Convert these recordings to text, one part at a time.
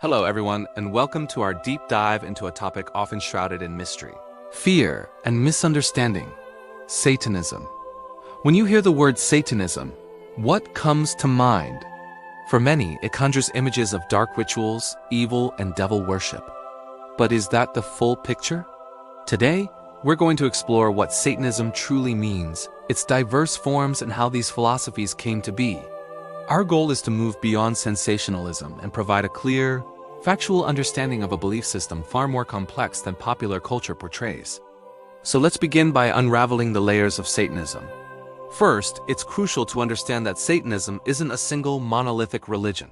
Hello everyone, and welcome to our deep dive into a topic often shrouded in mystery. Fear and misunderstanding. Satanism. When you hear the word Satanism, what comes to mind? For many, it conjures images of dark rituals, evil, and devil worship. But is that the full picture? Today, we're going to explore what Satanism truly means, its diverse forms, and how these philosophies came to be. Our goal is to move beyond sensationalism and provide a clear, factual understanding of a belief system far more complex than popular culture portrays. So let's begin by unraveling the layers of Satanism. First, it's crucial to understand that Satanism isn't a single monolithic religion.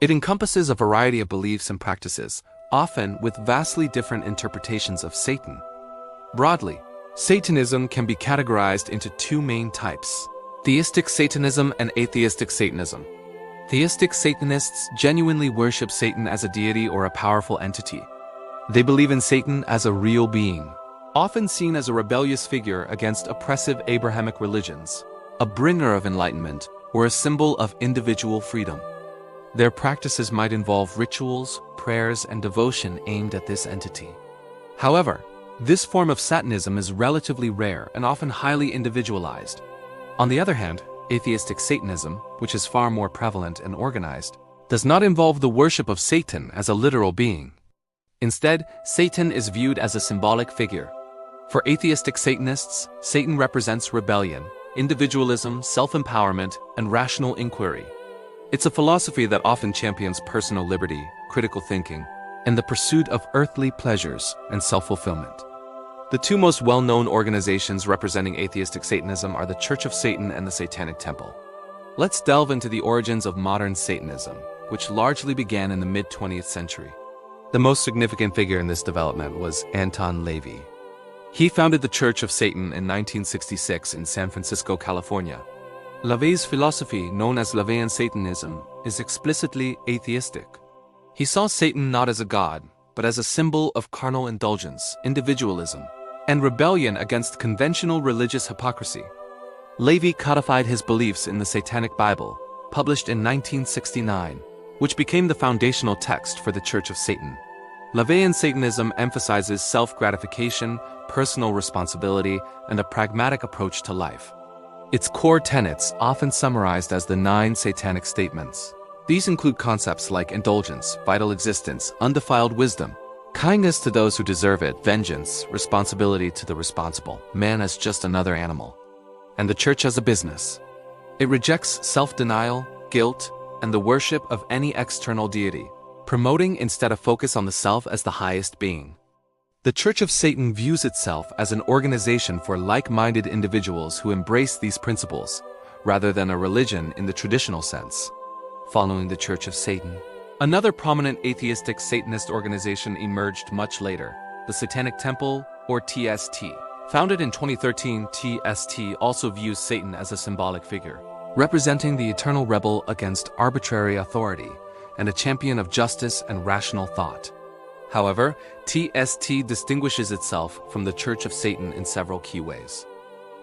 It encompasses a variety of beliefs and practices, often with vastly different interpretations of Satan. Broadly, Satanism can be categorized into two main types: theistic Satanism and atheistic Satanism. Theistic Satanists genuinely worship Satan as a deity or a powerful entity. They believe in Satan as a real being, often seen as a rebellious figure against oppressive Abrahamic religions, a bringer of enlightenment, or a symbol of individual freedom. Their practices might involve rituals, prayers, and devotion aimed at this entity. However, this form of Satanism is relatively rare and often highly individualized. On the other hand, atheistic Satanism, which is far more prevalent and organized, does not involve the worship of Satan as a literal being. Instead, Satan is viewed as a symbolic figure. For atheistic Satanists, Satan represents rebellion, individualism, self-empowerment, and rational inquiry. It's a philosophy that often champions personal liberty, critical thinking, and the pursuit of earthly pleasures and self-fulfillment. The two most well-known organizations representing atheistic Satanism are the Church of Satan and the Satanic Temple. Let's delve into the origins of modern Satanism, which largely began in the mid-20th century. The most significant figure in this development was Anton. He founded the Church of Satan in 1966 in San Francisco, California. LaVey's philosophy, known as LaVeyan Satanism, is explicitly atheistic. He saw Satan not as a god, but as a symbol of carnal indulgence, individualism, and rebellion against conventional religious hypocrisy. LaVey codified his beliefs in the Satanic Bible, published in 1969, which became the foundational text for the Church of Satan. LaVeyan Satanism emphasizes self-gratification, personal responsibility, and a pragmatic approach to life. Its core tenets, often summarized as the 9 Satanic statements. These include concepts like indulgence, vital existence, undefiled wisdom, kindness to those who deserve it, vengeance, responsibility to the responsible, man as just another animal, and the church as a business. It rejects self-denial, guilt, and the worship of any external deity, promoting instead a focus on the self as the highest being. The Church of Satan views itself as an organization for like-minded individuals who embrace these principles, rather than a religion in the traditional sense. Following the Church of Satan, another prominent atheistic Satanist organization emerged much later, the Satanic Temple, or TST. Founded in 2013, TST also views Satan as a symbolic figure, representing the eternal rebel against arbitrary authority and a champion of justice and rational thought. However, TST distinguishes itself from the Church of Satan in several key ways.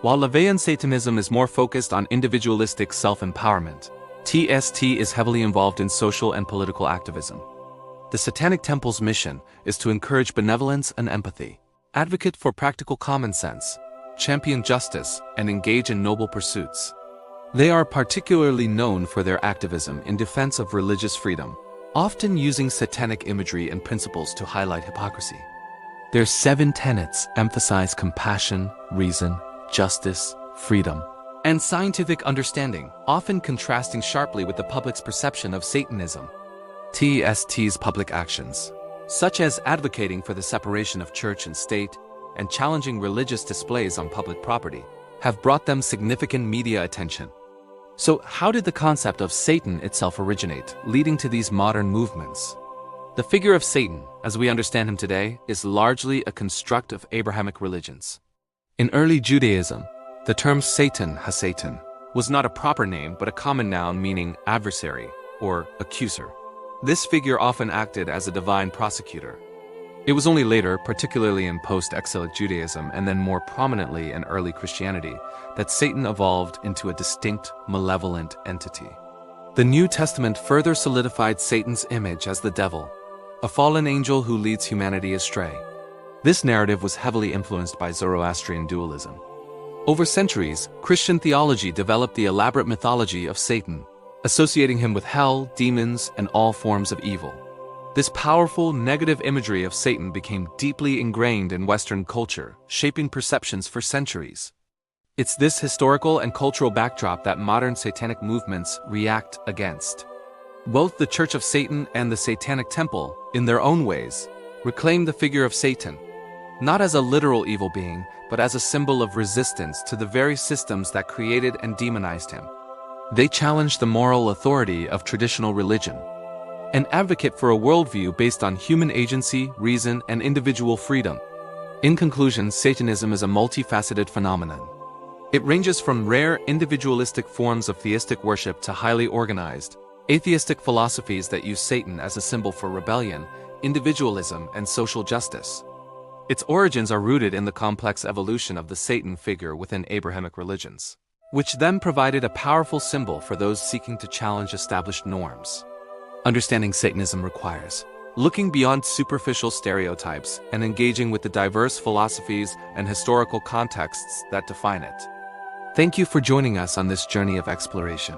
While LaVeyan Satanism is more focused on individualistic self-empowerment, TST is heavily involved in social and political activism. The Satanic Temple's mission is to encourage benevolence and empathy, advocate for practical common sense, champion justice, and engage in noble pursuits. They are particularly known for their activism in defense of religious freedom, often using satanic imagery and principles to highlight hypocrisy. Their 7 tenets emphasize compassion, reason, justice, freedom, and scientific understanding, often contrasting sharply with the public's perception of Satanism. TST's public actions, such as advocating for the separation of church and state and challenging religious displays on public property, have brought them significant media attention. So how did the concept of Satan itself originate, leading to these modern movements? The figure of Satan, as we understand him today, is largely a construct of Abrahamic religions. In early Judaism, the term Satan, ha-Satan, was not a proper name but a common noun meaning adversary or accuser. This figure often acted as a divine prosecutor. It was only later, particularly in post-exilic Judaism and then more prominently in early Christianity, that Satan evolved into a distinct, malevolent entity. The New Testament further solidified Satan's image as the devil, a fallen angel who leads humanity astray. This narrative was heavily influenced by Zoroastrian dualism. Over centuries, Christian theology developed the elaborate mythology of Satan, associating him with hell, demons, and all forms of evil. This powerful, negative imagery of Satan became deeply ingrained in Western culture, shaping perceptions for centuries. It's this historical and cultural backdrop that modern satanic movements react against. Both the Church of Satan and the Satanic Temple, in their own ways, reclaim the figure of Satan, not as a literal evil being, but as a symbol of resistance to the very systems that created and demonized him. They challenge the moral authority of traditional religion, and advocate for a worldview based on human agency, reason, and individual freedom. In conclusion, Satanism is a multifaceted phenomenon. It ranges from rare, individualistic forms of theistic worship to highly organized, atheistic philosophies that use Satan as a symbol for rebellion, individualism, and social justice. Its origins are rooted in the complex evolution of the Satan figure within Abrahamic religions, which then provided a powerful symbol for those seeking to challenge established norms. Understanding Satanism requires looking beyond superficial stereotypes and engaging with the diverse philosophies and historical contexts that define it. Thank you for joining us on this journey of exploration.